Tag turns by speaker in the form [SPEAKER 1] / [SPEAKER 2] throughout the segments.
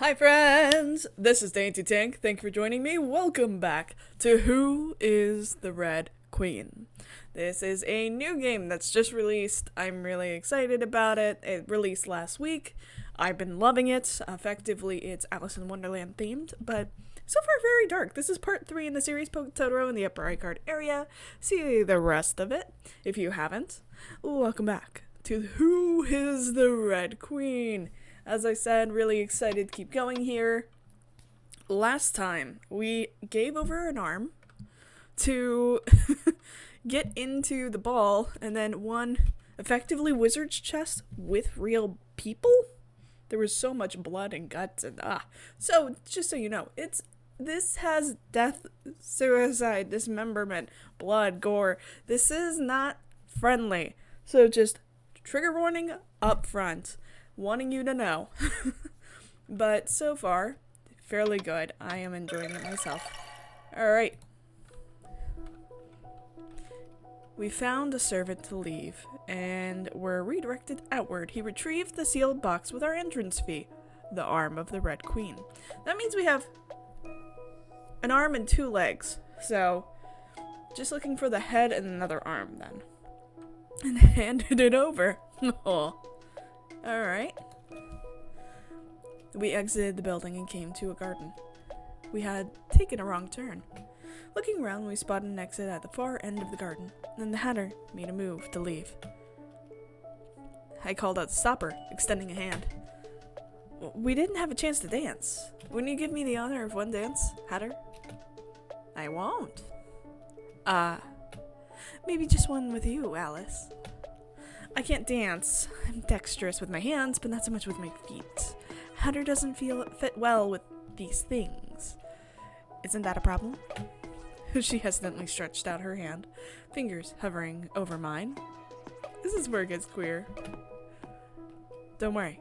[SPEAKER 1] Hi friends, this is DaintyTank. Thank you for joining me. Welcome back to Who is the Red Queen? This is a new game that's just released. I'm really excited about it. It released last week. I've been loving it. Effectively, it's Alice in Wonderland themed, but so far very dark. This is part 3 in the series. Poke Totoro in the upper right card area. See the rest of it if you haven't. Welcome back to Who is the Red Queen? As I said, really excited to keep going here. Last time, we gave over an arm to get into the ball, and then won effectively wizard's chest with real people. There was so much blood and guts and So, just so you know, this has death, suicide, dismemberment, blood, gore. This is not friendly. So just trigger warning up front. Wanting you to know. But so far, fairly good. I am enjoying it myself. Alright. We found a servant to leave, and were redirected outward. He retrieved the sealed box with our entrance fee, the arm of the Red Queen. That means we have an arm and 2 legs. So, just looking for the head and another arm then. And handed it over. Oh. Alright. We exited the building and came to a garden. We had taken a wrong turn. Looking around, we spotted an exit at the far end of the garden. Then the Hatter made a move to leave. I called out to stop her, extending a hand. We didn't have a chance to dance. Wouldn't you give me the honor of one dance, Hatter? I won't. Maybe just one with you, Alice. I can't dance. I'm dexterous with my hands, but not so much with my feet. Hatter doesn't fit well with these things. Isn't that a problem? She hesitantly stretched out her hand, fingers hovering over mine. This is where it gets queer. Don't worry.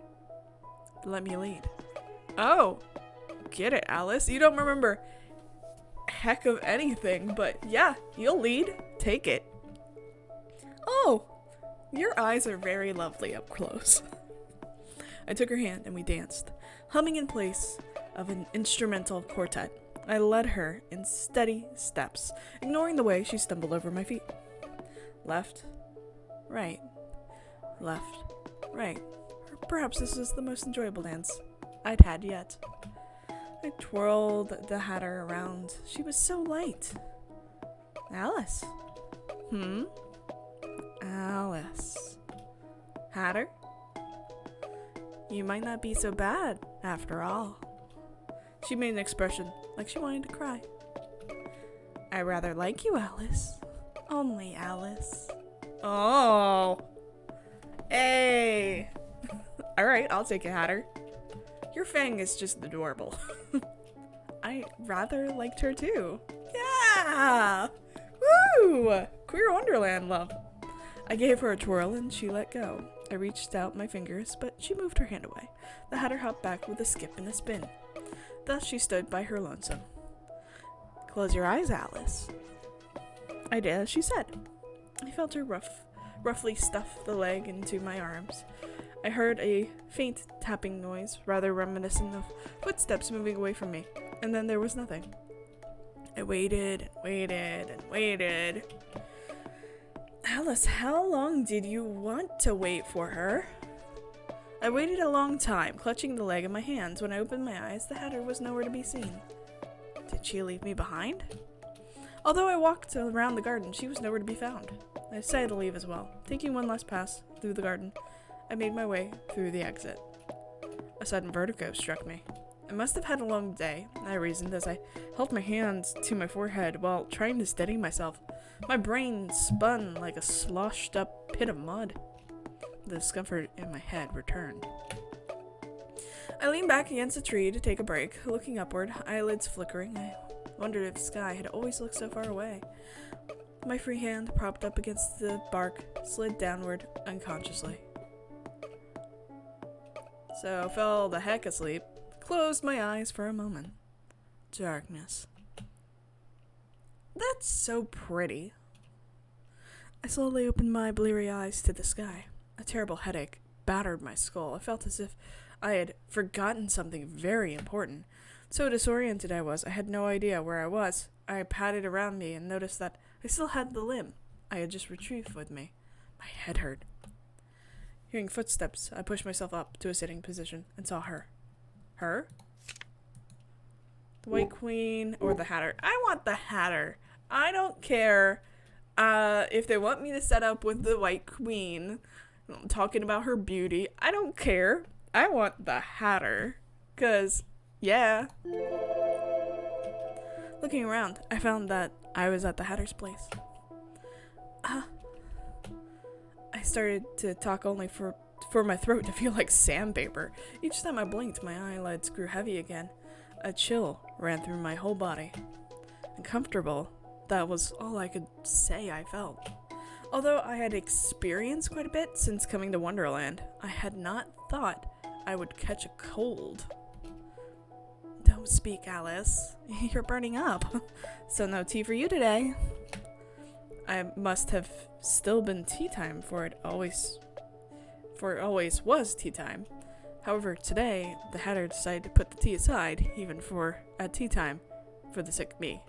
[SPEAKER 1] Let me lead. Oh! Get it, Alice. You don't remember heck of anything, but yeah, you'll lead. Take it. Oh! Your eyes are very lovely up close. I took her hand and we danced, humming in place of an instrumental quartet. I led her in steady steps, ignoring the way she stumbled over my feet. Left, right, left, right. Or perhaps this was the most enjoyable dance I'd had yet. I twirled the Hatter around. She was so light. Alice. Alice. Hatter? You might not be so bad, after all. She made an expression like she wanted to cry. I rather like you, Alice. Only Alice. Oh. Hey. Alright, I'll take it, Hatter. Your fang is just adorable. I rather liked her too. Yeah! Woo! Queer Wonderland love. I gave her a twirl and she let go. I reached out my fingers, but she moved her hand away. The Hatter hopped back with a skip and a spin. Thus she stood by her lonesome. Close your eyes, Alice. I did as she said. I felt her roughly stuff the leg into my arms. I heard a faint tapping noise, rather reminiscent of footsteps moving away from me, and then there was nothing. I waited and waited and waited. Alice, how long did you want to wait for her? I waited a long time, clutching the leg in my hands. When I opened my eyes, the Hatter was nowhere to be seen. Did she leave me behind? Although I walked around the garden, she was nowhere to be found. I decided to leave as well. Taking one last pass through the garden, I made my way through the exit. A sudden vertigo struck me. I must have had a long day, I reasoned as I held my hands to my forehead while trying to steady myself. My brain spun like a sloshed up pit of mud. The discomfort in my head returned. I leaned back against a tree to take a break, looking upward, eyelids flickering. I wondered if the sky had always looked so far away. My free hand, propped up against the bark, slid downward unconsciously. So I fell the heck asleep, closed my eyes for a moment. Darkness. That's so pretty. I slowly opened my bleary eyes to the sky. A terrible headache battered my skull. I felt as if I had forgotten something very important. So disoriented I was, I had no idea where I was. I patted around me and noticed that I still had the limb I had just retrieved with me. My head hurt. Hearing footsteps, I pushed myself up to a sitting position and saw her. Her? The White Queen or the Hatter? I want the Hatter. I don't care if they want me to set up with the White Queen, talking about her beauty. I don't care. I want the Hatter. 'Cause, yeah. Looking around, I found that I was at the Hatter's place. I started to talk only for my throat to feel like sandpaper. Each time I blinked, my eyelids grew heavy again. A chill ran through my whole body. Uncomfortable, that was all I could say I felt. Although I had experienced quite a bit since coming to Wonderland, I had not thought I would catch a cold. Don't speak, Alice. You're burning up. So no tea for you today. I must have still been tea time, for it always was tea time. However, today, the Hatter decided to put the tea aside, even at tea time, for the sick me.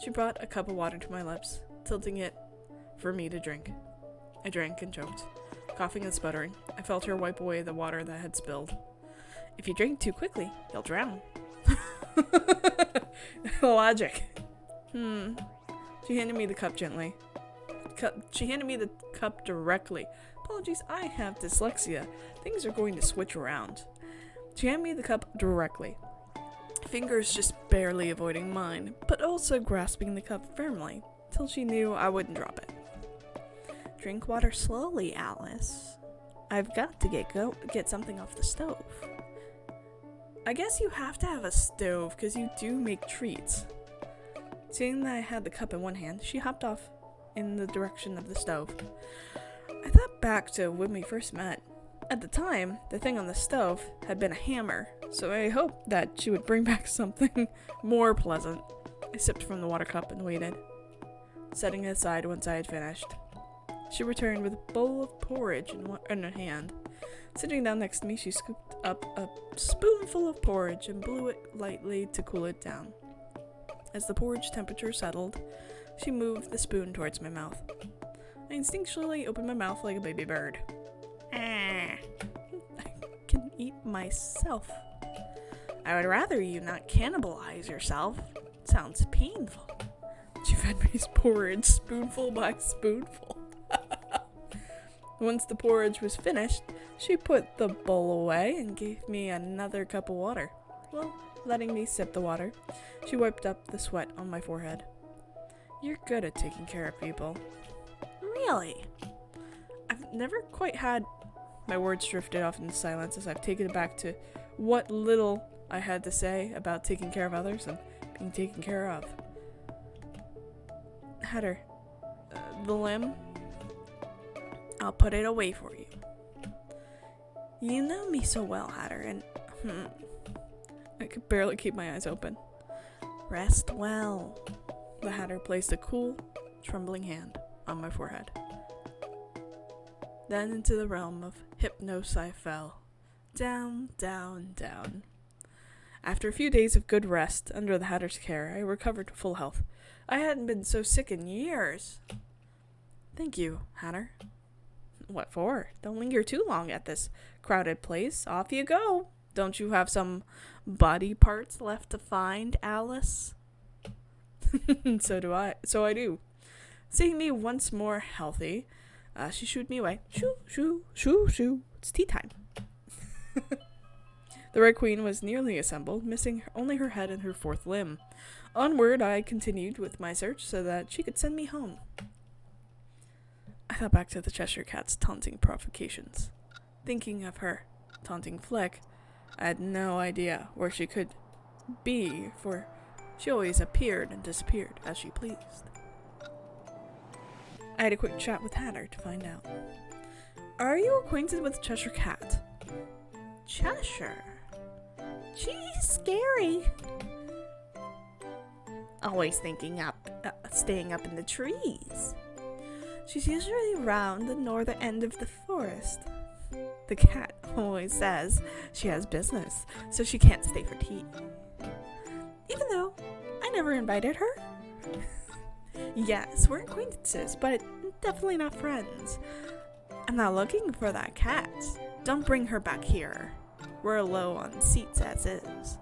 [SPEAKER 1] She brought a cup of water to my lips, tilting it for me to drink. I drank and choked, coughing and sputtering. I felt her wipe away the water that had spilled. If you drink too quickly, you'll drown. Logic. She handed me the cup gently. She handed me the cup directly. Apologies, I have dyslexia. Things are going to switch around. She handed me the cup directly. Fingers just barely avoiding mine, but also grasping the cup firmly, till she knew I wouldn't drop it. Drink water slowly, Alice. I've got to get something off the stove. I guess you have to have a stove, because you do make treats. Seeing that I had the cup in one hand, she hopped off in the direction of the stove. I thought back to when we first met. At the time, the thing on the stove had been a hammer, so I hoped that she would bring back something more pleasant. I sipped from the water cup and waited, setting it aside once I had finished. She returned with a bowl of porridge in her hand. Sitting down next to me, she scooped up a spoonful of porridge and blew it lightly to cool it down. As the porridge temperature settled, she moved the spoon towards my mouth. I instinctually opened my mouth like a baby bird. I can eat myself. I would rather you not cannibalize yourself. Sounds painful. She fed me porridge spoonful by spoonful. Once the porridge was finished, she put the bowl away and gave me another cup of water. Well, letting me sip the water, she wiped up the sweat on my forehead. You're good at taking care of people. Really? I've never quite had... My words drifted off into silence as I've taken it back to what little I had to say about taking care of others and being taken care of. Hatter, the limb? I'll put it away for you. You know me so well, Hatter, and I could barely keep my eyes open. Rest well. The Hatter placed a cool, trembling hand on my forehead. Then into the realm of hypnosis I fell. Down, down, down. After a few days of good rest under the Hatter's care, I recovered to full health. I hadn't been so sick in years. Thank you, Hatter. What for? Don't linger too long at this crowded place. Off you go. Don't you have some body parts left to find, Alice? So I do. Seeing me once more healthy, she shooed me away. Shoo, shoo, shoo, shoo. It's tea time. The Red Queen was nearly assembled, missing only her head and her fourth limb. Onward, I continued with my search so that she could send me home. I thought back to the Cheshire Cat's taunting provocations. Thinking of her taunting Flick, I had no idea where she could be, for she always appeared and disappeared as she pleased. I had a quick chat with Hatter to find out. Are you acquainted with Cheshire Cat? Cheshire? She's scary. Always staying up in the trees. She's usually around the northern end of the forest. The cat always says she has business, so she can't stay for tea. Even though I never invited her. Yes, we're acquaintances, but definitely not friends. I'm not looking for that cat. Don't bring her back here. We're low on seats as is.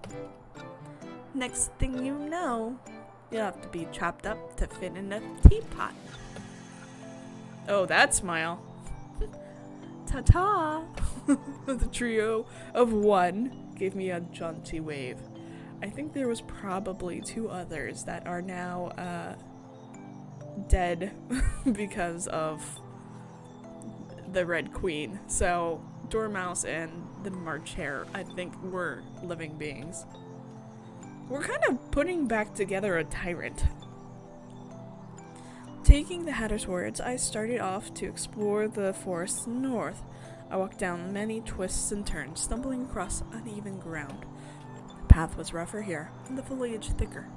[SPEAKER 1] Next thing you know, you'll have to be chopped up to fit in a teapot. Oh, that smile. Ta-ta! The trio of one gave me a jaunty wave. I think there was probably 2 others that are now dead because of the Red Queen. So Dormouse and the March Hare, I think, were living beings. We're kind of putting back together a tyrant. Taking the Hatter's words, I started off to explore the forest north. I walked down many twists and turns, stumbling across uneven ground. The path was rougher here, and the foliage thicker.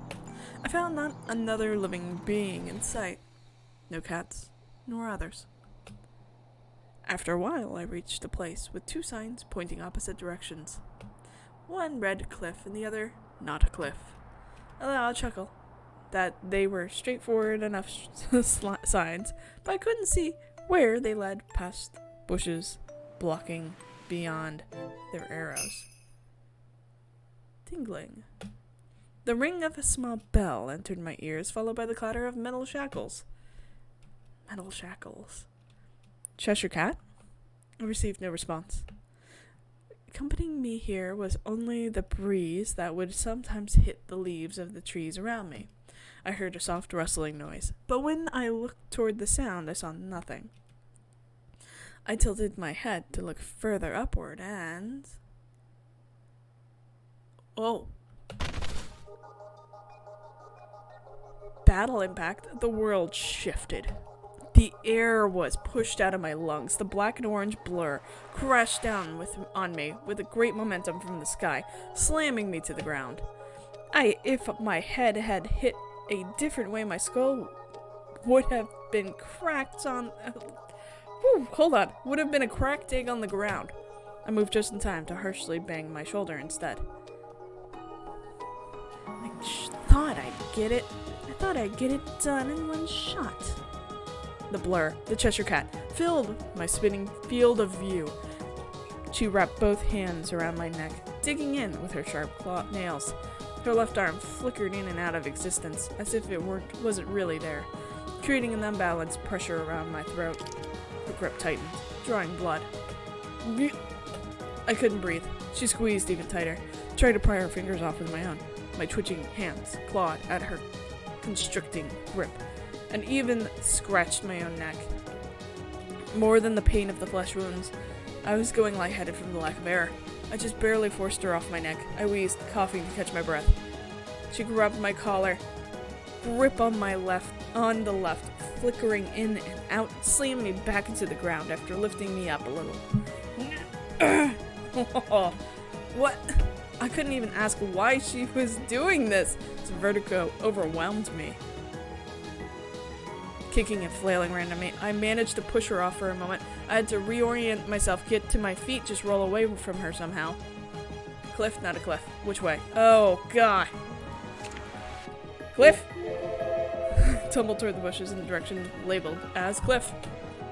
[SPEAKER 1] I found not another living being in sight. No cats, nor others. After a while, I reached a place with 2 signs pointing opposite directions. One read cliff, and the other not a cliff. A loud chuckle. That they were straightforward enough signs, but I couldn't see where they led past bushes, blocking beyond their arrows. Tingling. The ring of a small bell entered my ears, followed by the clatter of metal shackles. Metal shackles. Cheshire Cat? I received no response. Accompanying me here was only the breeze that would sometimes hit the leaves of the trees around me. I heard a soft rustling noise, but when I looked toward the sound, I saw nothing. I tilted my head to look further upward, and... oh. Battle impact. The world shifted. The air was pushed out of my lungs. The black and orange blur crashed down on me with a great momentum from the sky, slamming me to the ground. If my head had hit a different way, my skull would have been cracked on... would have been a cracked egg on the ground. I moved just in time to harshly bang my shoulder instead. I thought I'd get it. I thought I'd get it done in one shot. The blur, the Cheshire Cat, filled my spinning field of view. She wrapped both hands around my neck, digging in with her sharp claw nails. Her left arm flickered in and out of existence, as if it wasn't really there, creating an unbalanced pressure around my throat. Her grip tightened, drawing blood. I couldn't breathe. She squeezed even tighter, tried to pry her fingers off with my own. My twitching hands clawed at her constricting grip, and even scratched my own neck. More than the pain of the flesh wounds, I was going lightheaded from the lack of air. I just barely forced her off my neck. I wheezed, coughing to catch my breath. She grabbed my collar, grip on the left, flickering in and out, slamming me back into the ground after lifting me up a little. What? I couldn't even ask why she was doing this. This vertigo overwhelmed me. Kicking and flailing randomly, I managed to push her off for a moment. I had to reorient myself, get to my feet, just roll away from her somehow. Cliff, not a cliff. Which way? Oh, God. Cliff! Tumbled toward the bushes in the direction labeled as cliff.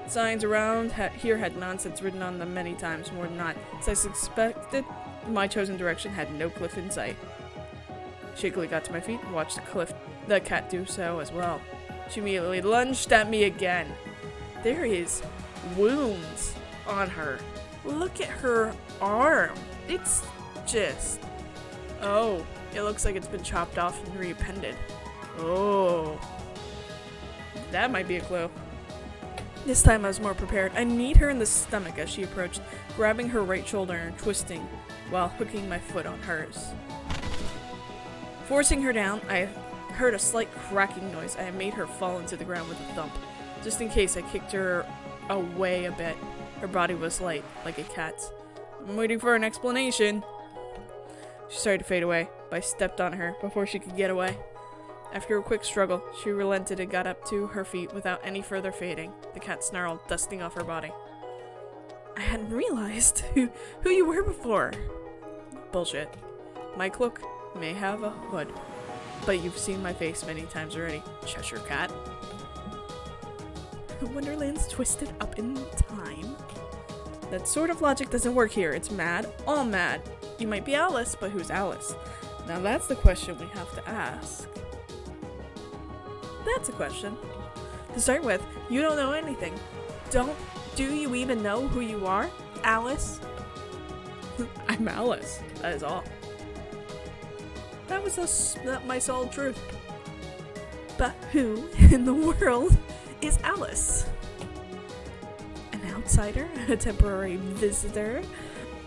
[SPEAKER 1] Signs around here had nonsense written on them many times, more than not. As I suspected, my chosen direction had no cliff in sight. Shakily got to my feet and watched the cat do so as well. She immediately lunged at me again. There is wounds on her. Look at her arm. It's just... oh, it looks like it's been chopped off and reappended. Oh. That might be a clue. This time I was more prepared. I kneed her in the stomach as she approached, grabbing her right shoulder and twisting while hooking my foot on hers. Forcing her down, I heard a slight cracking noise. I made her fall into the ground with a thump. Just in case, I kicked her away a bit. Her body was light, like a cat's. I'm waiting for an explanation. She started to fade away, but I stepped on her before she could get away. After a quick struggle, she relented and got up to her feet without any further fading. The cat snarled, dusting off her body. I hadn't realized who you were before. Bullshit. My cloak may have a hood, but you've seen my face many times already, Cheshire Cat. Wonderland's twisted up in time. That sort of logic doesn't work here. It's mad, all mad. You might be Alice, but who's Alice? Now that's the question we have to ask. That's a question. To start with, you don't know anything. Do you even know who you are? Alice? I'm Alice. That is all. That was my sole truth. But who in the world is Alice? An outsider? A temporary visitor?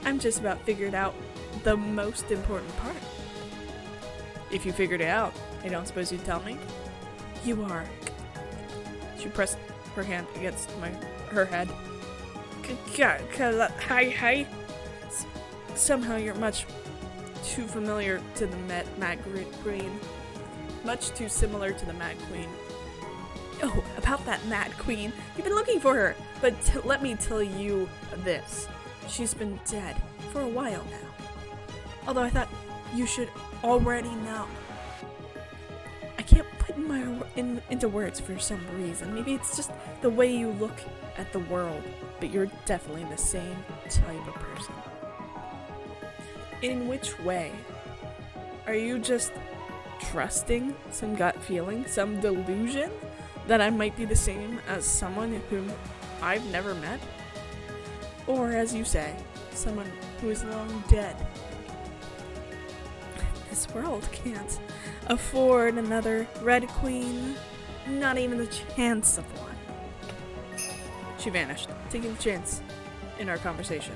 [SPEAKER 1] I'm just about figured out the most important part. If you figured it out, I don't suppose you'd tell me? You are. She pressed her hand against her head. Hi. Somehow you're much too familiar to the Mad Queen. Much too similar to the Mad Queen. Oh, about that Mad Queen. You've been looking for her. But let me tell you this. She's been dead for a while now. Although I thought you should already know. I can't put into words for some reason. Maybe it's just the way you look at the world. But you're definitely the same type of person. In which way? Are you just trusting some gut feeling, some delusion that I might be the same as someone whom I've never met? Or, as you say, someone who is long dead? This world can't afford another Red Queen. Not even the chance of one. She vanished, taking the chance in our conversation.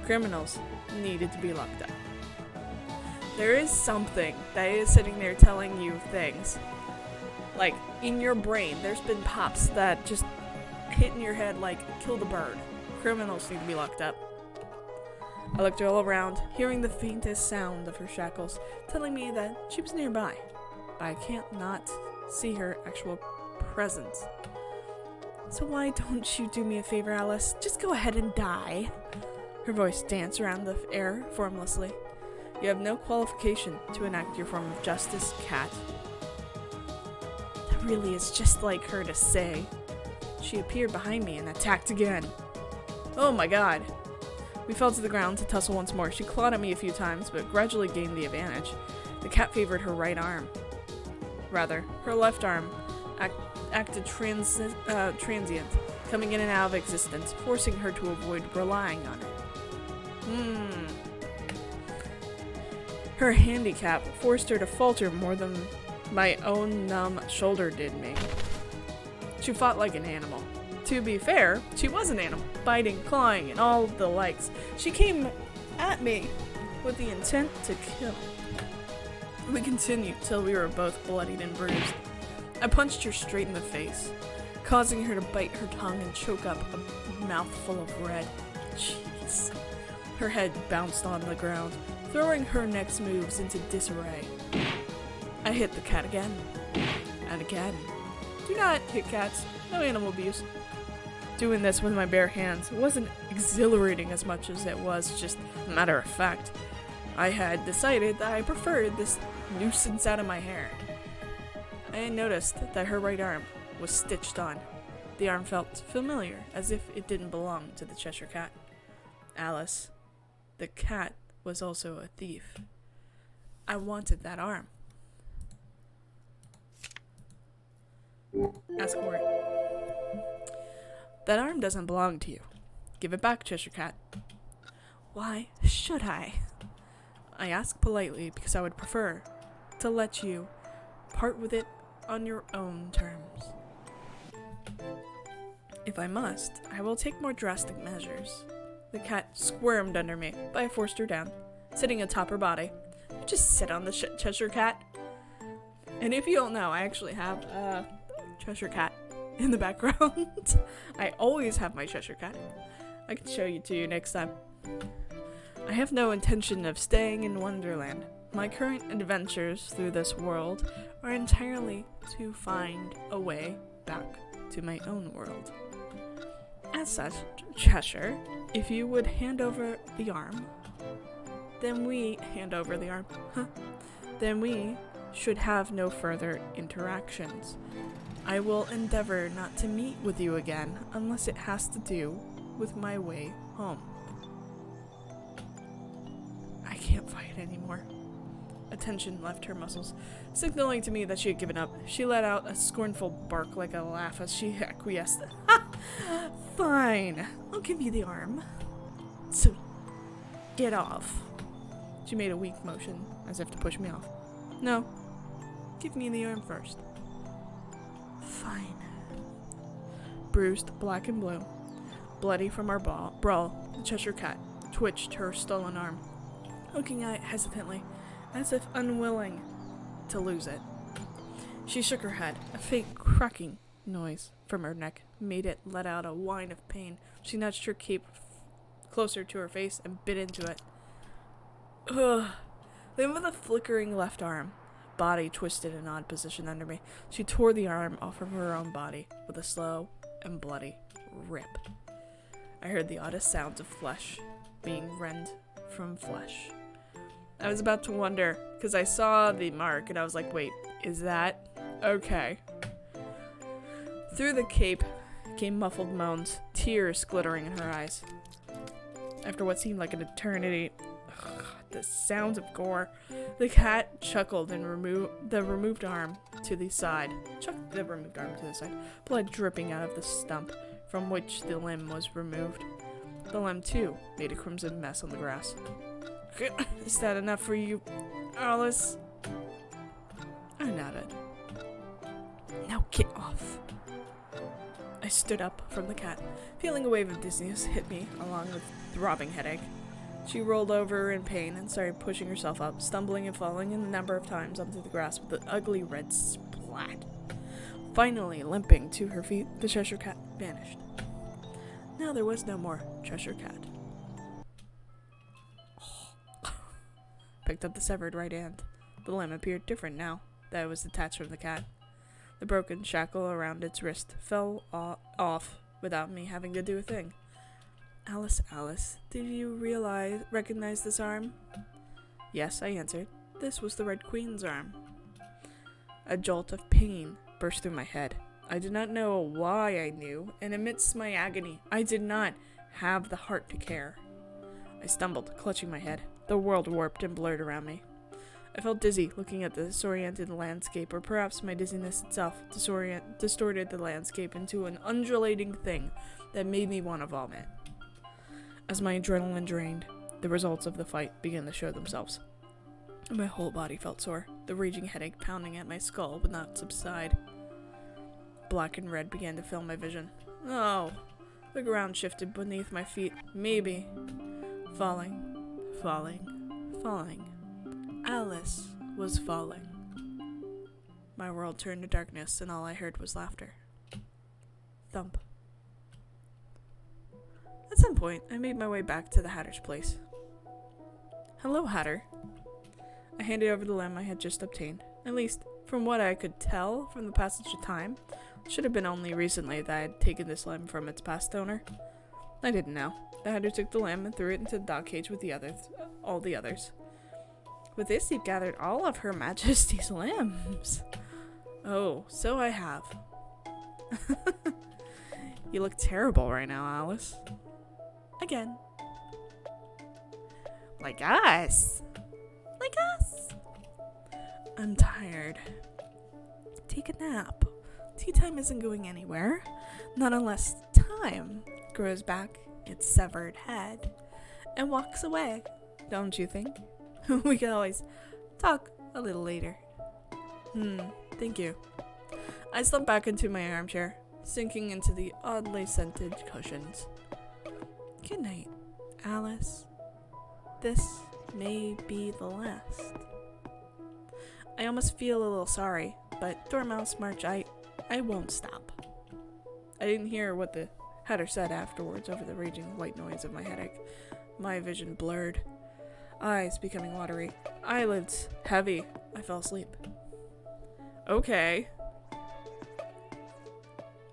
[SPEAKER 1] Criminals needed to be locked up. There is something that is sitting there telling you things. Like, in your brain, there's been pops that just hit in your head like, kill the bird. Criminals need to be locked up. I looked all around, hearing the faintest sound of her shackles, telling me that she was nearby. But I can't not see her actual presence. So why don't you do me a favor, Alice? Just go ahead and die. Her voice danced around the air formlessly. You have no qualification to enact your form of justice, Cat. That really is just like her to say. She appeared behind me and attacked again. Oh my god. We fell to the ground to tussle once more. She clawed at me a few times, but gradually gained the advantage. The cat favored her right arm. Rather, her left arm acted transient, coming in and out of existence, forcing her to avoid relying on it. Her handicap forced her to falter more than my own numb shoulder did me. She fought like an animal. To be fair, she was an animal, biting, clawing, and all the likes. She came at me with the intent to kill. We continued till we were both bloodied and bruised. I punched her straight in the face, causing her to bite her tongue and choke up a mouthful of red. Jeez. Her head bounced on the ground, throwing her next moves into disarray. I hit the cat again, and again. Do not hit cats. No animal abuse. Doing this with my bare hands wasn't exhilarating as much as it was just matter of fact. I had decided that I preferred this nuisance out of my hair. I had noticed that her right arm was stitched on. The arm felt familiar, as if it didn't belong to the Cheshire Cat. Alice, the cat, was also a thief. I wanted that arm. Ask for it. That arm doesn't belong to you. Give it back, Cheshire Cat. Why should I? I ask politely because I would prefer to let you part with it on your own terms. If I must, I will take more drastic measures. The cat squirmed under me, but I forced her down, sitting atop her body. Just sit on the Cheshire Cat. And if you don't know, I actually have a Cheshire Cat in the background. I always have my Cheshire Cat. I can show you to you next time. I have no intention of staying in Wonderland. My current adventures through this world are entirely to find a way back to my own world. As such, Cheshire, if you would hand over the arm, then we then we should have no further interactions. I will endeavor not to meet with you again unless it has to do with my way home. I can't fight anymore. Attention left her muscles, signaling to me that she had given up. She let out a scornful bark like a laugh as she acquiesced. Ha! Fine, I'll give you the arm. So, get off. She made a weak motion, as if to push me off. No, give me the arm first. Fine. Bruised, black and blue, bloody from our brawl, the Cheshire Cat twitched her stolen arm, looking at it hesitantly, as if unwilling to lose it. She shook her head. A faint cracking noise from her neck made it let out a whine of pain. She nudged her cape closer to her face and bit into it. Ugh. Then with a flickering left arm, body twisted in an odd position under me, she tore the arm off of her own body with a slow and bloody rip. I heard the oddest sounds of flesh being rent from flesh. I was about to wonder, because I saw the mark, and I was like, wait, is that okay? Through the cape came muffled moans, tears glittering in her eyes. After what seemed like an eternity, the sounds of gore, the cat chuckled and removed the removed arm to the side. Blood dripping out of the stump from which the limb was removed. The limb, too, made a crimson mess on the grass. Is that enough for you, Alice? I nodded. Now get off. I stood up from the cat, feeling a wave of dizziness hit me along with throbbing headache. She rolled over in pain and started pushing herself up, stumbling and falling a number of times onto the grass with an ugly red splat. Finally, limping to her feet, the Cheshire Cat vanished. Now there was no more Cheshire Cat. Picked up the severed right hand. The limb appeared different now that it was detached from the cat. The broken shackle around its wrist fell off without me having to do a thing. Alice, did you recognize this arm? Yes, I answered. This was the Red Queen's arm. A jolt of pain burst through my head. I did not know why I knew, and amidst my agony, I did not have the heart to care. I stumbled, clutching my head. The world warped and blurred around me. I felt dizzy looking at the disoriented landscape, or perhaps my dizziness itself distorted the landscape into an undulating thing that made me want to vomit. As my adrenaline drained, the results of the fight began to show themselves. My whole body felt sore. The raging headache pounding at my skull would not subside. Black and red began to fill my vision. Oh, the ground shifted beneath my feet. Maybe. Falling. Alice was falling. My world turned to darkness, and all I heard was laughter. Thump. At some point, I made my way back to the Hatter's place. Hello, Hatter. I handed over the limb I had just obtained. At least, from what I could tell from the passage of time, it should have been only recently that I had taken this limb from its past owner. I didn't know. The Hatter took the limb and threw it into the dog cage with all the others. With this, he gathered all of Her Majesty's limbs. Oh, so I have. You look terrible right now, Alice. Again. Like us. I'm tired. Take a nap. Tea time isn't going anywhere. Not unless time grows back its severed head and walks away. Don't you think? We can always talk a little later. Thank you. I slumped back into my armchair, sinking into the oddly scented cushions. Good night, Alice. This may be the last. I almost feel a little sorry, but Dormouse March, I won't stop. I didn't hear what the Hatter said afterwards over the raging white noise of my headache. My vision blurred. Eyes becoming watery. Eyelids heavy. I fell asleep. Okay.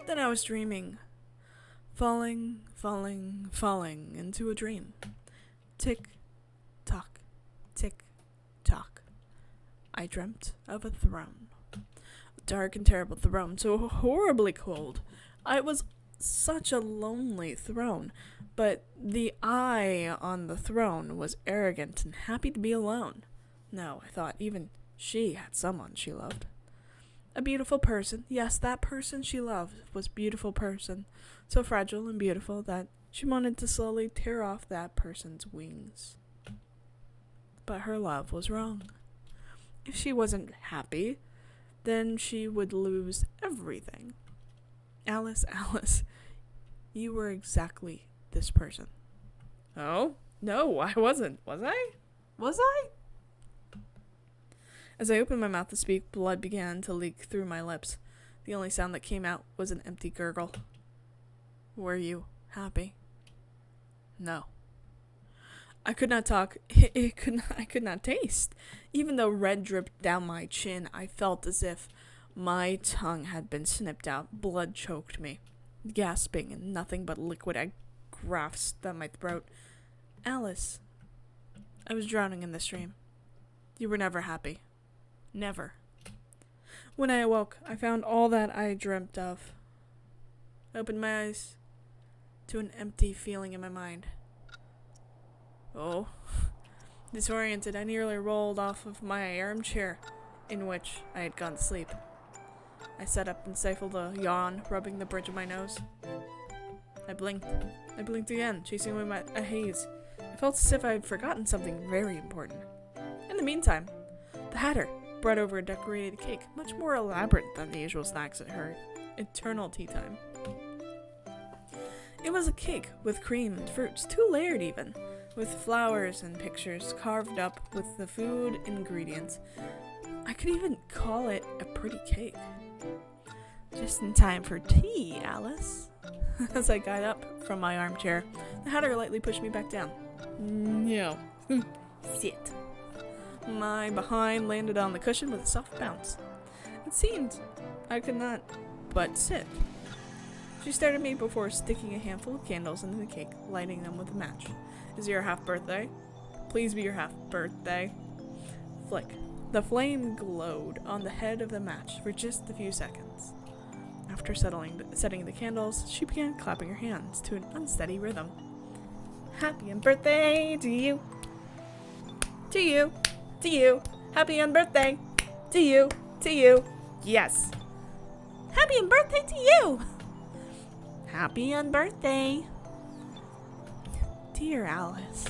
[SPEAKER 1] Then I was dreaming. falling, falling, falling into a dream. Tick, tock, tick, tock. I dreamt of a throne. A dark and terrible throne, so horribly cold. It was such a lonely throne, but the I on the throne was arrogant and happy to be alone. No, I thought even she had someone she loved. A beautiful person. Yes, that person she loved was a beautiful person. So fragile and beautiful that she wanted to slowly tear off that person's wings. But her love was wrong. If she wasn't happy, then she would lose everything. Alice, Alice, you were exactly this person. Oh? No, I wasn't. Was I? Was I? As I opened my mouth to speak, blood began to leak through my lips. The only sound that came out was an empty gurgle. Were you happy? No. I could not talk. I could not taste. Even though red dripped down my chin, I felt as if my tongue had been snipped out. Blood choked me. Gasping and nothing but liquid, I grasped at my throat. Alice, I was drowning in the stream. You were never happy. Never. When I awoke, I found all that I dreamt of. I opened my eyes to an empty feeling in my mind. Oh. Disoriented, I nearly rolled off of my armchair in which I had gone to sleep. I sat up and stifled a yawn, rubbing the bridge of my nose. I blinked. I blinked again, chasing away a haze. I felt as if I had forgotten something very important. In the meantime, the Hatter brought over a decorated cake, much more elaborate than the usual snacks at her eternal tea time. It was a cake with cream and fruits, 2-layered even, with flowers and pictures carved up with the food ingredients. I could even call it a pretty cake. Just in time for tea, Alice. As I got up from my armchair, the Hatter lightly pushed me back down. No. Sit. My behind landed on the cushion with a soft bounce. It seemed I could not but sit. She stared at me before sticking a handful of candles into the cake, lighting them with a match. Is it your half-birthday? Please be your half-birthday. Flick. The flame glowed on the head of the match for just a few seconds. After setting the candles, she began clapping her hands to an unsteady rhythm. Happy birthday to you. To you. To you. Happy birthday. To you. To you. Yes. Happy birthday to you. Happy birthday. Dear Alice.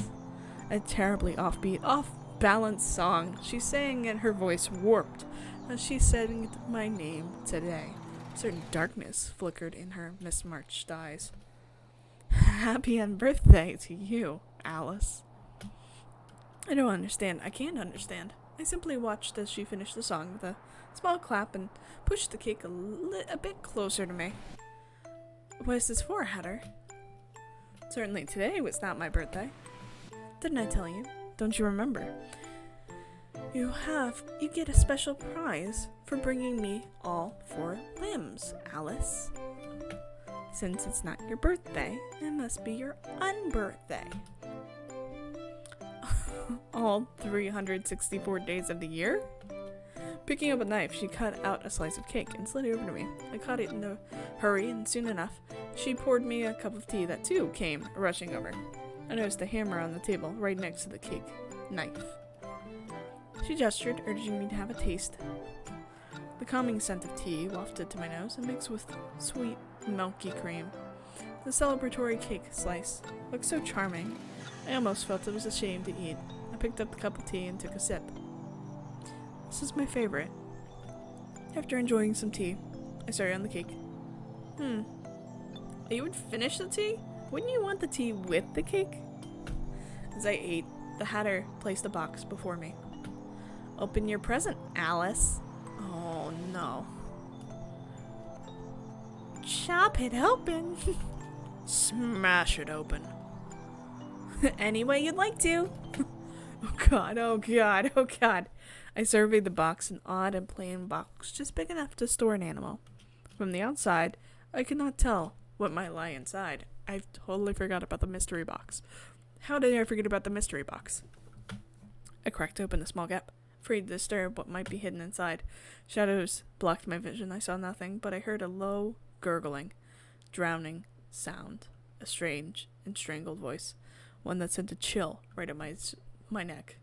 [SPEAKER 1] A terribly offbeat, off-balance song she sang, and her voice warped as she said my name today. A certain darkness flickered in her mismarched eyes. Happy birthday to you, Alice. I don't understand. I can't understand. I simply watched as she finished the song with a small clap and pushed the cake a bit closer to me. What is this for, Hatter? Certainly today was not my birthday. Didn't I tell you? Don't you remember? You get a special prize for bringing me all 4 limbs, Alice. Since it's not your birthday, it must be your unbirthday. All 364 days of the year? Picking up a knife, she cut out a slice of cake and slid it over to me. I caught it in a hurry, and soon enough, she poured me a cup of tea that too came rushing over. I noticed a hammer on the table right next to the cake knife. She gestured, urging me to have a taste. The calming scent of tea wafted to my nose and mixed with sweet, milky cream. The celebratory cake slice looked so charming, I almost felt it was a shame to eat. I picked up the cup of tea and took a sip. This is my favorite. After enjoying some tea, I started on the cake. You would finish the tea? Wouldn't you want the tea with the cake? As I ate, the Hatter placed a box before me. Open your present, Alice. Oh, no. Chop it open. Smash it open. Any way you'd like to. Oh god, oh god, oh god. I surveyed the box, an odd and plain box, just big enough to store an animal. From the outside, I could not tell what might lie inside. I totally forgot about the mystery box. How did I forget about the mystery box? I cracked open a small gap, afraid to disturb what might be hidden inside. Shadows blocked my vision. I saw nothing, but I heard a low, gurgling, drowning sound. A strange and strangled voice. One that sent a chill right up my neck.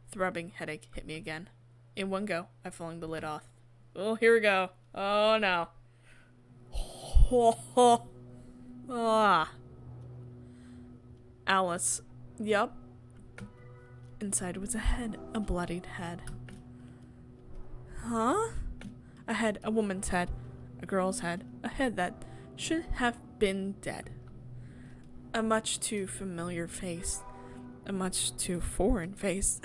[SPEAKER 1] Throbbing headache hit me again. In one go, I flung the lid off. Oh, here we go. Oh, no. Ah. Alice. Yup. Inside was a head. A bloodied head. Huh? A head. A woman's head. A girl's head. A head that should have been dead. A much too familiar face. A much too foreign face.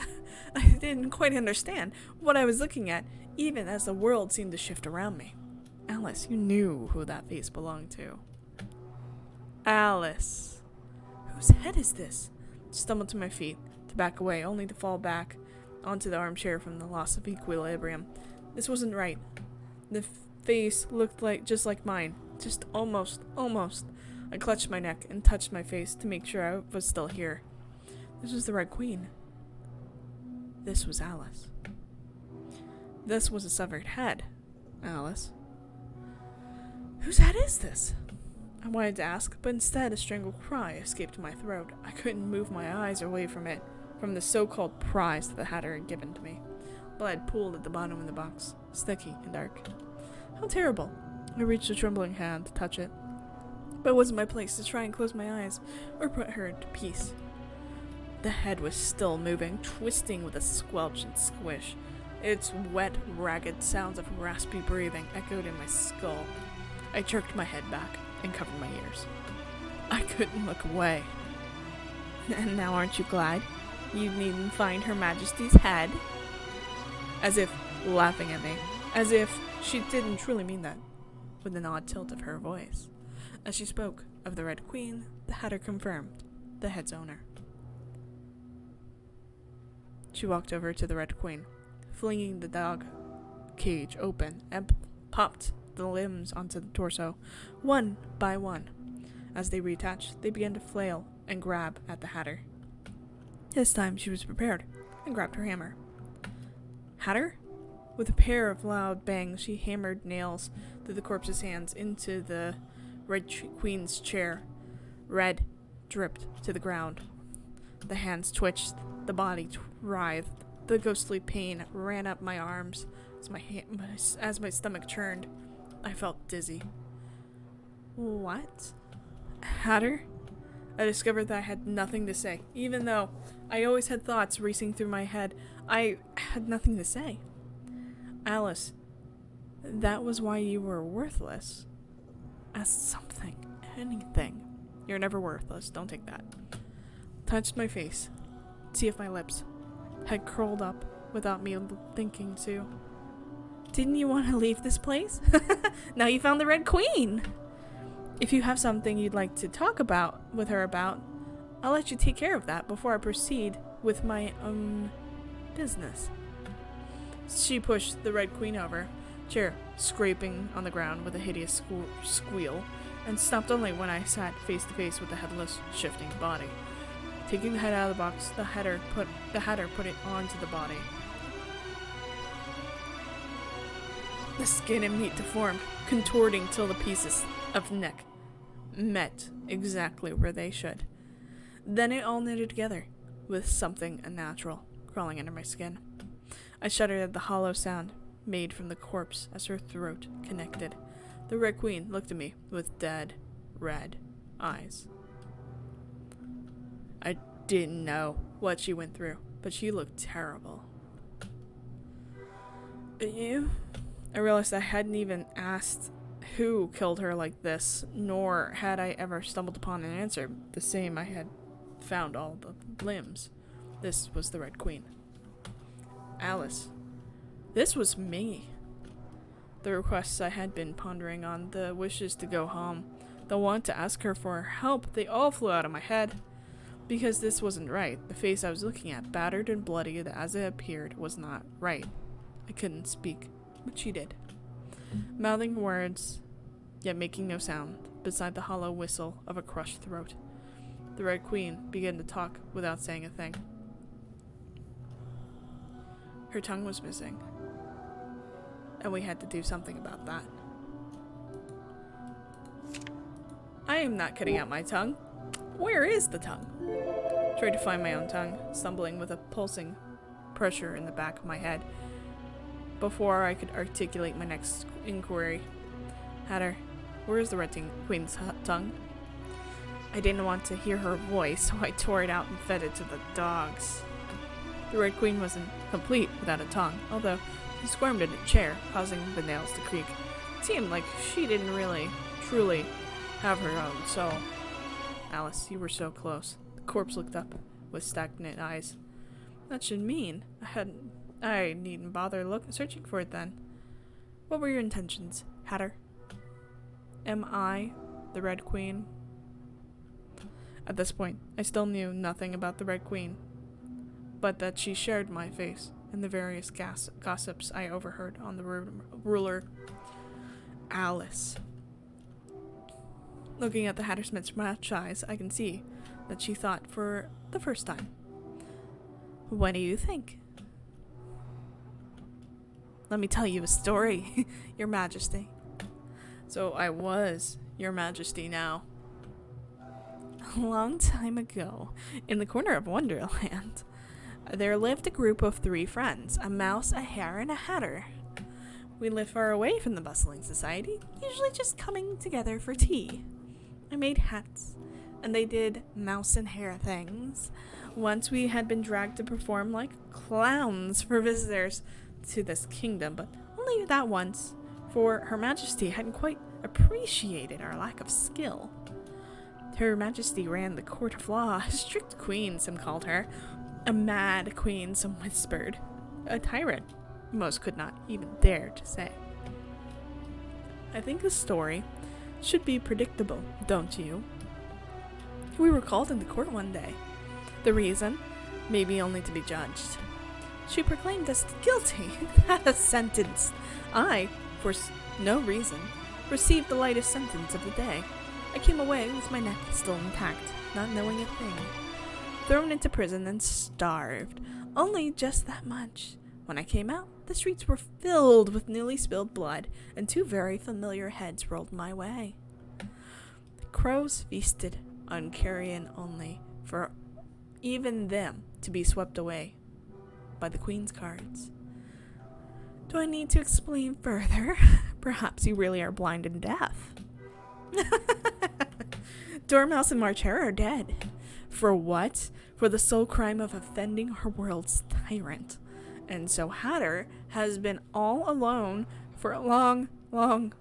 [SPEAKER 1] I didn't quite understand what I was looking at, even as the world seemed to shift around me. Alice, you knew who that face belonged to. Alice. Whose head is this? Stumbled to my feet, to back away, only to fall back onto the armchair from the loss of equilibrium. This wasn't right. The face looked just like mine. Just almost. I clutched my neck and touched my face to make sure I was still here. This was the Red Queen. This was Alice. This was a severed head. Alice. Whose head is this? I wanted to ask, but instead a strangled cry escaped my throat. I couldn't move my eyes away from it, from the so-called prize that the Hatter had given to me. Blood pooled at the bottom of the box, sticky and dark. How terrible. I reached a trembling hand to touch it, but it wasn't my place to try and close my eyes or put her to peace. The head was still moving, twisting with a squelch and squish. Its wet, ragged sounds of raspy breathing echoed in my skull. I jerked my head back and covered my ears. I couldn't look away. And now aren't you glad you needn't find Her Majesty's head? As if laughing at me, as if she didn't truly mean that, with an odd tilt of her voice. As she spoke of the Red Queen, the Hatter confirmed the head's owner. She walked over to the Red Queen, flinging the dog cage open, and popped the limbs onto the torso, one by one. As they reattached, they began to flail and grab at the Hatter. This time she was prepared and grabbed her hammer. Hatter? With a pair of loud bangs, she hammered nails through the corpse's hands into the Red Queen's chair. Red dripped to the ground. The hands twitched, the body writhed. The ghostly pain ran up my arms as my stomach churned. I felt dizzy. What? Hatter? I discovered that I had nothing to say. Even though I always had thoughts racing through my head, I had nothing to say. Alice, that was why you were worthless. As something, anything. You're never worthless, don't take that. Touched my face, see if my lips had curled up without me thinking to. Didn't you want to leave this place? Now you found the Red Queen! If you have something you'd like to talk with her about, I'll let you take care of that before I proceed with my business. She pushed the Red Queen over, chair scraping on the ground with a hideous squeal, and stopped only when I sat face to face with the headless, shifting body. Taking the head out of the box, the Hatter put it onto the body. The skin and meat deformed, contorting till the pieces of neck met exactly where they should. Then it all knitted together, with something unnatural crawling under my skin. I shuddered at the hollow sound made from the corpse as her throat connected. The Red Queen looked at me with dead, red eyes. I didn't know what she went through, but she looked terrible. You? I realized I hadn't even asked who killed her like this, nor had I ever stumbled upon an answer the same I had found all the limbs. This was the Red Queen. Alice. This was me. The requests I had been pondering on, the wishes to go home, the want to ask her for help, they all flew out of my head. Because this wasn't right. The face I was looking at, battered and bloody as it appeared, was not right. I couldn't speak, but she did. Mouthing words, yet making no sound, beside the hollow whistle of a crushed throat. The Red Queen began to talk without saying a thing. Her tongue was missing, and we had to do something about that. I am not cutting out my tongue. Where is the tongue? Tried to find my own tongue, stumbling with a pulsing pressure in the back of my head before I could articulate my next inquiry. Hatter, where is the Red Queen's tongue? I didn't want to hear her voice, so I tore it out and fed it to the dogs. The Red Queen wasn't complete without a tongue, although she squirmed in a chair, causing the nails to creak. It seemed like she didn't really, truly have her own soul. Alice, you were so close. The corpse looked up with stagnant eyes. That should mean I needn't bother searching for it then. What were your intentions, Hatter? Am I the Red Queen? At this point, I still knew nothing about the Red Queen, but that she shared my face in the various gossips I overheard on the ruler, Alice. Looking at the Hattersmith's match eyes, I can see that she thought for the first time. What do you think? Let me tell you a story, Your Majesty. So I was Your Majesty now. A long time ago, in the corner of Wonderland, there lived a group of 3 friends, a mouse, a hare, and a hatter. We lived far away from the bustling society, usually just coming together for tea. I made hats, and they did mouse and hare things. Once we had been dragged to perform like clowns for visitors to this kingdom, but only that once, for Her Majesty hadn't quite appreciated our lack of skill. Her Majesty ran the court of law, a strict queen, some called her. A mad queen, some whispered. A tyrant, most could not even dare to say. I think the story should be predictable, don't you? We were called into court one day. The reason? Maybe only to be judged. She proclaimed us guilty. A sentence. I, for no reason, received the lightest sentence of the day. I came away with my neck still intact, not knowing a thing. Thrown into prison and starved. Only just that much. When I came out, the streets were filled with newly spilled blood, and 2 very familiar heads rolled my way. The crows feasted on carrion only, for even them to be swept away by the Queen's cards. Do I need to explain further? Perhaps you really are blind and deaf. Dormouse and March Hare are dead. For what? For the sole crime of offending her world's tyrant. And so Hatter has been all alone for a long, long,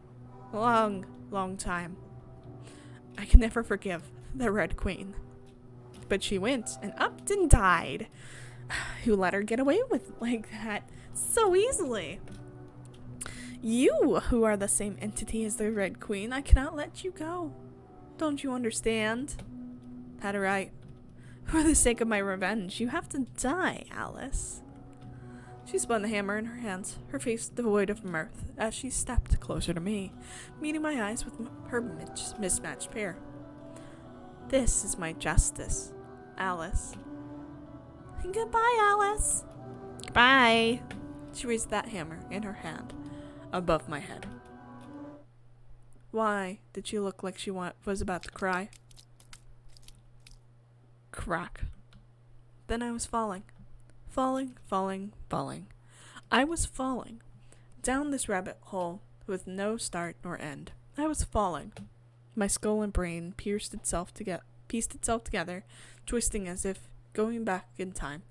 [SPEAKER 1] long, long time. I can never forgive the Red Queen. But she went and upped and died. Who let her get away with like that so easily? You, who are the same entity as the Red Queen, I cannot let you go. Don't you understand? Hatter, right. For the sake of my revenge, you have to die, Alice. She spun the hammer in her hands, her face devoid of mirth, as she stepped closer to me, meeting my eyes with her mismatched pair. This is my justice, Alice. Goodbye, Alice. Goodbye. She raised that hammer in her hand above my head. Why did she look like she was about to cry? Crack. Then I was falling. Falling. I was falling. Down this rabbit hole with no start nor end. I was falling. My skull and brain pieced itself together, twisting as if going back in time.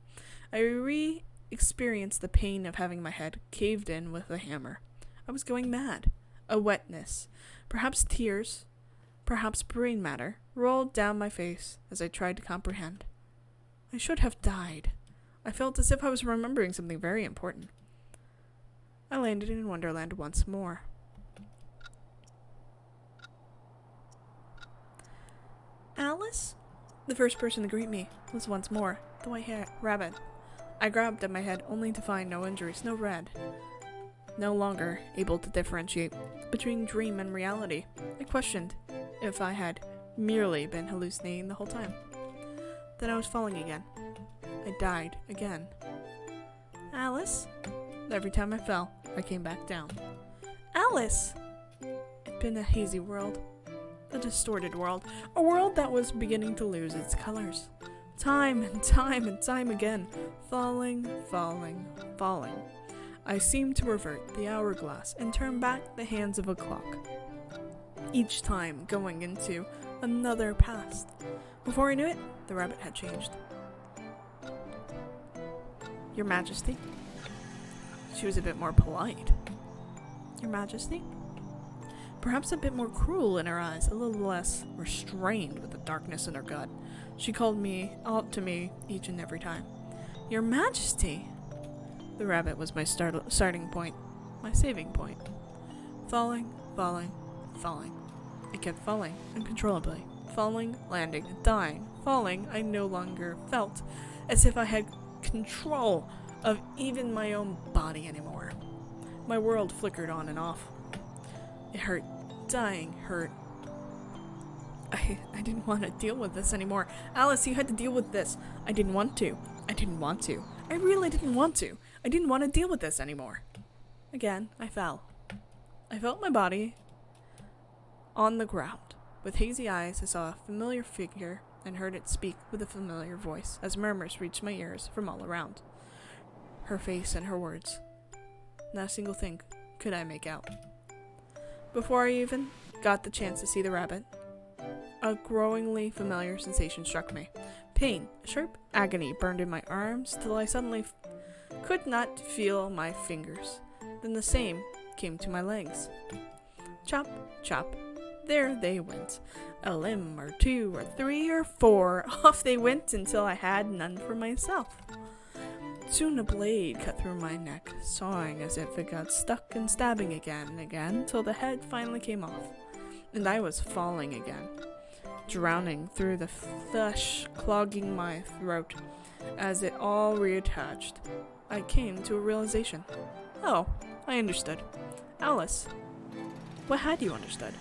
[SPEAKER 1] I re-experienced the pain of having my head caved in with a hammer. I was going mad. A wetness, perhaps tears, perhaps brain matter, rolled down my face as I tried to comprehend. I should have died. I felt as if I was remembering something very important. I landed in Wonderland once more. Alice? The first person to greet me was once more the white rabbit. I grabbed at my head only to find no injuries, no red. No longer able to differentiate between dream and reality. I questioned, if I had merely been hallucinating the whole time. Then I was falling again. I died again. Alice? Every time I fell, I came back down. Alice! It'd been a hazy world. A distorted world. A world that was beginning to lose its colors. Time and time and time again. Falling, falling, falling. I seemed to revert the hourglass and turn back the hands of a clock. Each time going into another past. Before I knew it, the rabbit had changed. Your Majesty? She was a bit more polite. Your Majesty? Perhaps a bit more cruel in her eyes, a little less restrained with the darkness in her gut. She called me out to me each and every time. Your Majesty! The rabbit was my starting point, my saving point. Falling, falling, falling. It kept falling uncontrollably. Falling, landing, dying. Falling, I no longer felt as if I had control of even my own body anymore. My world flickered on and off. It hurt. Dying hurt. I didn't want to deal with this anymore. Alice, you had to deal with this. I didn't want to. I didn't want to. I really didn't want to. I didn't want to deal with this anymore. Again, I fell. I felt my body on the ground. With hazy eyes, I saw a familiar figure and heard it speak with a familiar voice as murmurs reached my ears from all around. Her face and her words. Not a single thing could I make out. Before I even got the chance to see the rabbit, a growingly familiar sensation struck me. Pain, a sharp agony burned in my arms till I suddenly could not feel my fingers. Then the same came to my legs. Chop, chop. There they went. A limb or two or three or four. Off they went until I had none for myself. Soon a blade cut through my neck, sawing as if it got stuck and stabbing again and again till the head finally came off. And I was falling again, drowning through the flesh clogging my throat. As it all reattached, I came to a realization. Oh, I understood. Alice, what had you understood?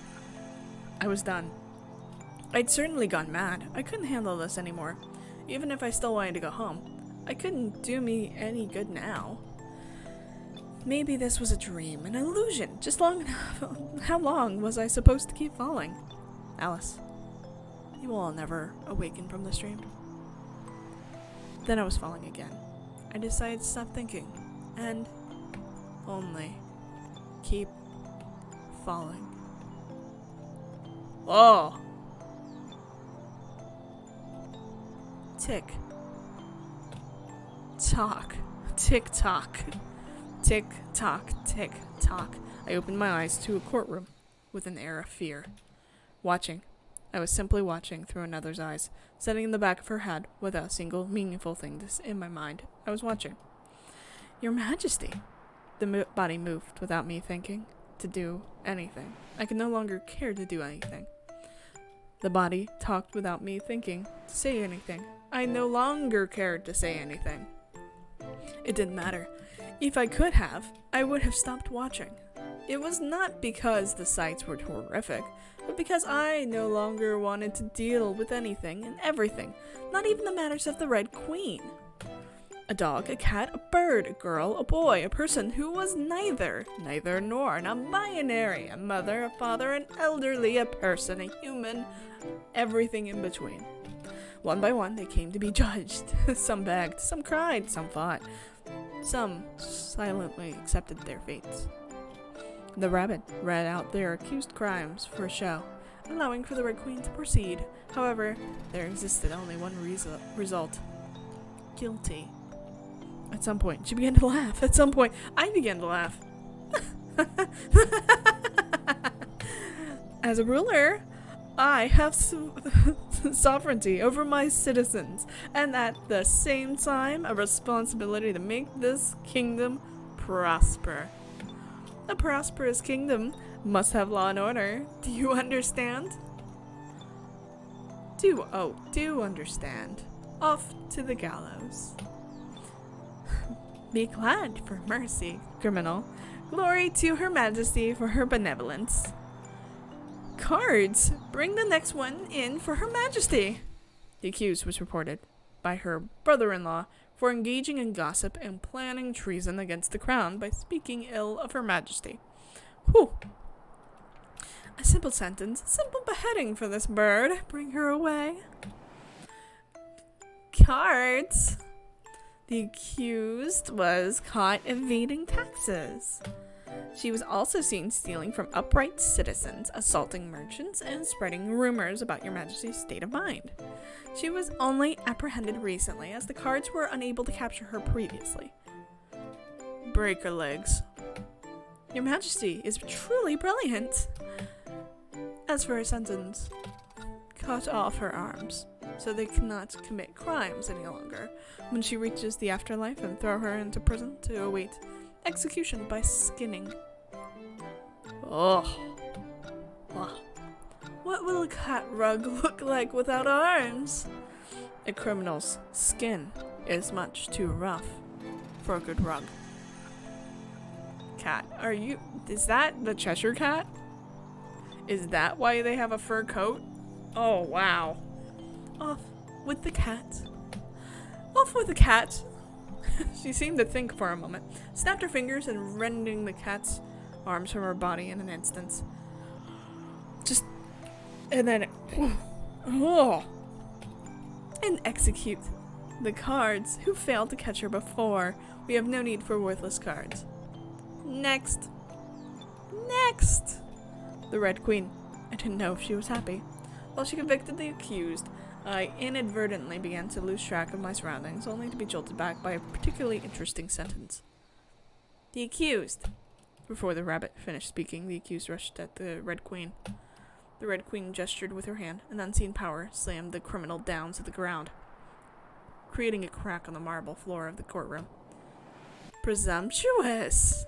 [SPEAKER 1] I was done. I'd certainly gone mad. I couldn't handle this anymore. Even if I still wanted to go home, I couldn't do me any good now. Maybe this was a dream, an illusion, just long enough. How long was I supposed to keep falling? Alice, you will never awaken from this dream. Then I was falling again. I decided to stop thinking, and only keep falling. Oh! Tick. Tock. Tick tock. Tick tock. Tick tock. I opened my eyes to a courtroom with an air of fear. Watching. I was simply watching through another's eyes, sitting in the back of her head without a single meaningful thing in my mind. I was watching. Your Majesty. The body moved without me thinking to do anything. I could no longer care to do anything. The body talked without me thinking to say anything. I no longer cared to say anything. It didn't matter. If I could have, I would have stopped watching. It was not because the sights were horrific, but because I no longer wanted to deal with anything and everything, not even the matters of the Red Queen. A dog, a cat, a bird, a girl, a boy, a person who was neither nor, not binary, a mother, a father, an elderly, a person, a human, everything in between. One by one, they came to be judged. Some begged, some cried, some fought. Some silently accepted their fates. The rabbit read out their accused crimes for show, allowing for the Red Queen to proceed. However, there existed only one result. Guilty. At some point, she began to laugh. At some point, I began to laugh. As a ruler, I have sovereignty over my citizens, and at the same time, a responsibility to make this kingdom prosper. A prosperous kingdom must have law and order. Do you understand? Do understand. Off to the gallows. Be glad for mercy, criminal. Glory to Her Majesty for her benevolence. Cards! Bring the next one in for Her Majesty! The accused was reported by her brother-in-law for engaging in gossip and planning treason against the crown by speaking ill of Her Majesty. Whew. A simple sentence, a simple beheading for this bird. Bring her away. Cards! The accused was caught evading taxes. She was also seen stealing from upright citizens, assaulting merchants, and spreading rumors about Your Majesty's state of mind. She was only apprehended recently, as the cards were unable to capture her previously. Break her legs. Your Majesty is truly brilliant. As for her sentence, cut off her arms, so they cannot commit crimes any longer when she reaches the afterlife, and throw her into prison to await execution by skinning. Oh. Wow. What will a cat rug look like without arms? A criminal's skin is much too rough for a good rug. Cat, is that the Cheshire Cat? Is that why they have a fur coat? Oh, wow. Off with the cat. Off with the cat. She seemed to think for a moment, snapped her fingers, and rending the cat's arms from her body in an instant. And then, and execute the cards who failed to catch her before. We have no need for worthless cards. Next. The Red Queen. I didn't know if she was happy. While she convicted the accused, I inadvertently began to lose track of my surroundings, only to be jolted back by a particularly interesting sentence. The accused. Before the rabbit finished speaking, the accused rushed at the Red Queen. The Red Queen gestured with her hand, and unseen power slammed the criminal down to the ground, creating a crack on the marble floor of the courtroom. Presumptuous!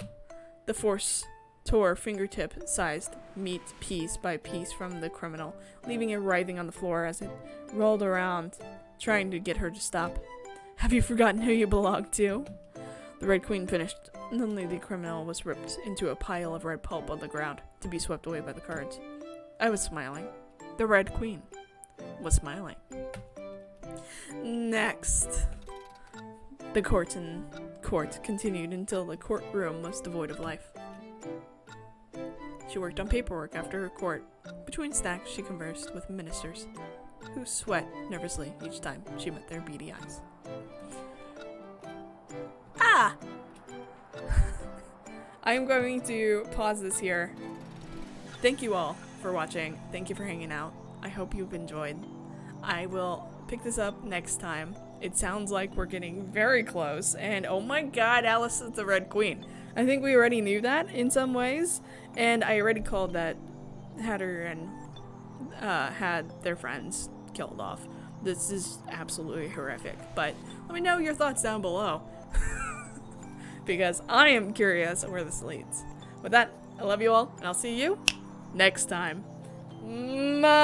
[SPEAKER 1] The force tore fingertip-sized meat piece by piece from the criminal, leaving it writhing on the floor as it rolled around, trying to get her to stop. Have you forgotten who you belong to? The Red Queen finished. Suddenly the criminal was ripped into a pile of red pulp on the ground, to be swept away by the cards. I was smiling. The Red Queen was smiling. Next. The court continued until the courtroom was devoid of life. She worked on paperwork after her court. Between snacks, she conversed with ministers, who sweat nervously each time she met their beady eyes. Ah! I'm going to pause this here. Thank you all for watching. Thank you for hanging out. I hope you've enjoyed. I will pick this up next time. It sounds like we're getting very close, and oh my god, Alice is the Red Queen. I think we already knew that in some ways, and I already called that Hatter and had their friends killed off. This is absolutely horrific, but let me know your thoughts down below, because I am curious where this leads. With that, I love you all, and I'll see you next time. Bye!